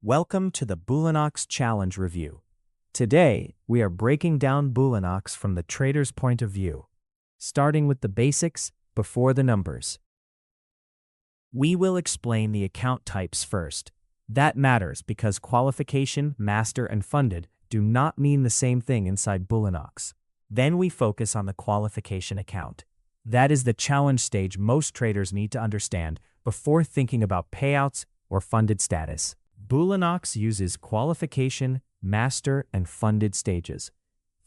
Welcome to the Bulenox Challenge Review. Today, we are breaking down Bulenox from the trader's point of view, starting with the basics before the numbers. We will explain the account types first. That matters because qualification, master, and funded do not mean the same thing inside Bulenox. Then we focus on the qualification account. That is the challenge stage most traders need to understand before thinking about payouts or funded status. Bulenox uses qualification, master, and funded stages.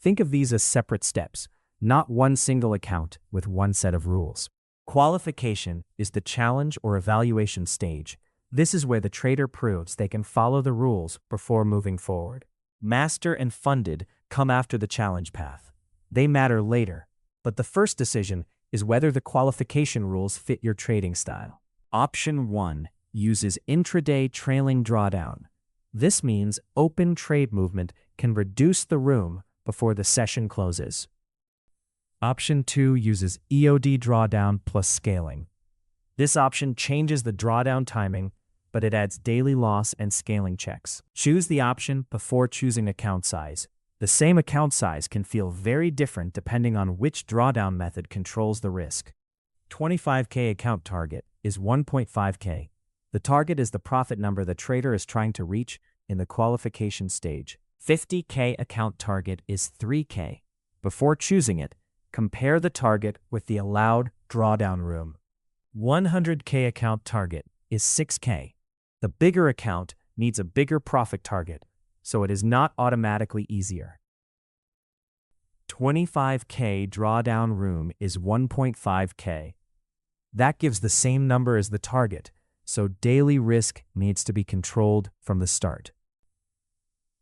Think of these as separate steps, not one single account with one set of rules. Qualification is the challenge or evaluation stage. This is where the trader proves they can follow the rules before moving forward. Master and funded come after the challenge path. They matter later, but the first decision is whether the qualification rules fit your trading style. Option 1 uses intraday trailing drawdown. This means open trade movement can reduce the room before the session closes. Option 2 uses EOD drawdown plus scaling. This option changes the drawdown timing, but it adds daily loss and scaling checks. Choose the option before choosing account size. The same account size can feel very different depending on which drawdown method controls the risk. 25K account target is 1.5K. The target is the profit number the trader is trying to reach in the qualification stage. 50K account target is 3K. Before choosing it, compare the target with the allowed drawdown room. 100K account target is 6K. The bigger account needs a bigger profit target, so it is not automatically easier. 25K drawdown room is 1.5K. That gives the same number as the target, so daily risk needs to be controlled from the start.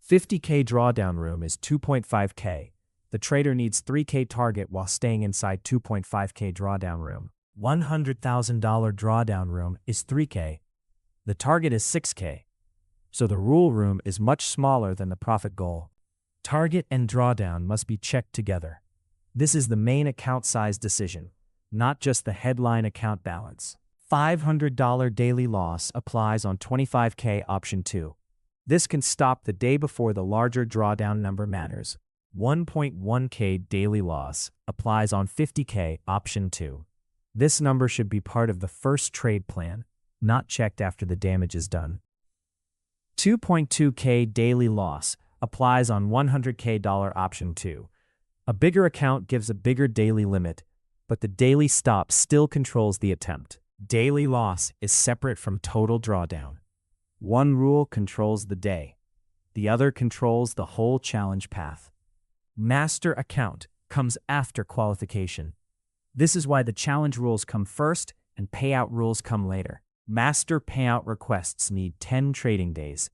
50K drawdown room is 2.5K. The trader needs 3K target while staying inside 2.5K drawdown room. $100,000 drawdown room is 3K. The target is 6K, so the rule room is much smaller than the profit goal. Target and drawdown must be checked together. This is the main account size decision, not just the headline account balance. $500 daily loss applies on 25K option 2. This can stop the day before the larger drawdown number matters. 1.1K daily loss applies on 50K option 2. This number should be part of the first trade plan, not checked after the damage is done. 2.2K daily loss applies on 100K option 2. A bigger account gives a bigger daily limit, but the daily stop still controls the attempt. Daily loss is separate from total drawdown. One rule controls the day. The other controls the whole challenge path. Master account comes after qualification. This is why the challenge rules come first and payout rules come later. Master payout requests need 10 trading days.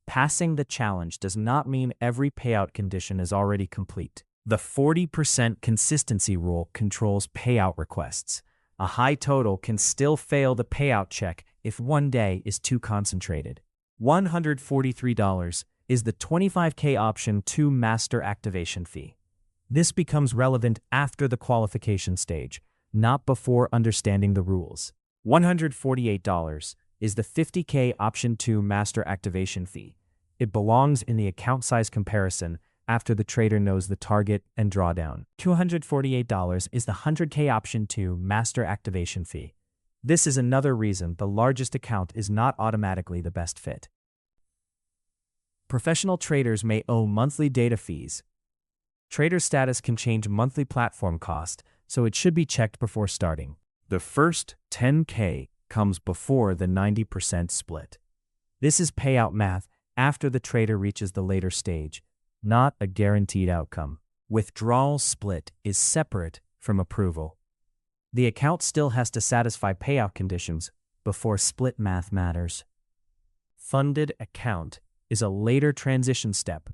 Passing the challenge does not mean every payout condition is already complete. The 40% consistency rule controls payout requests. A high total can still fail the payout check if one day is too concentrated. $143 is the 25K option 2 master activation fee. This becomes relevant after the qualification stage, not before understanding the rules. $148 is the 50K option 2 master activation fee. It belongs in the account size comparison after the trader knows the target and drawdown. $248 is the 100K option 2 master activation fee. This is another reason the largest account is not automatically the best fit. Professional traders may owe monthly data fees. Trader status can change monthly platform cost, so it should be checked before starting. The first 10K comes before the 90% split. This is payout math after the trader reaches the later stage, not a guaranteed outcome. Withdrawal split is separate from approval. The account still has to satisfy payout conditions before split math matters. Funded account is a later transition step.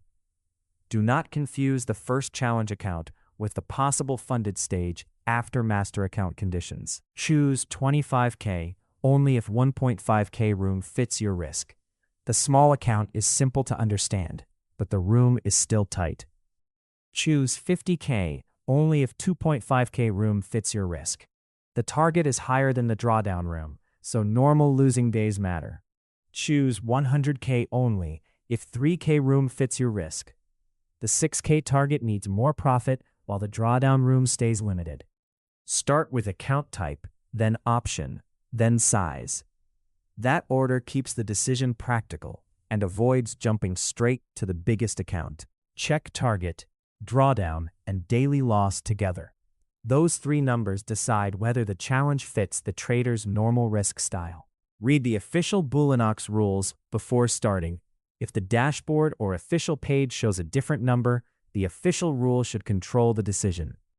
Do not confuse the first challenge account with the possible funded stage after master account conditions. Choose 25K only if 1.5K room fits your risk. The small account is simple to understand, but the room is still tight. Choose 50K only if 2.5K room fits your risk. The target is higher than the drawdown room, so normal losing days matter. Choose 100K only if 3K room fits your risk. The 6K target needs more profit while the drawdown room stays limited. Start with account type, then option, then size. That order keeps the decision practical and avoids jumping straight to the biggest account. Check target, drawdown, and daily loss together. Those three numbers decide whether the challenge fits the trader's normal risk style. Read the official Bulenox rules before starting. If the dashboard or official page shows a different number, the official rule should control the decision.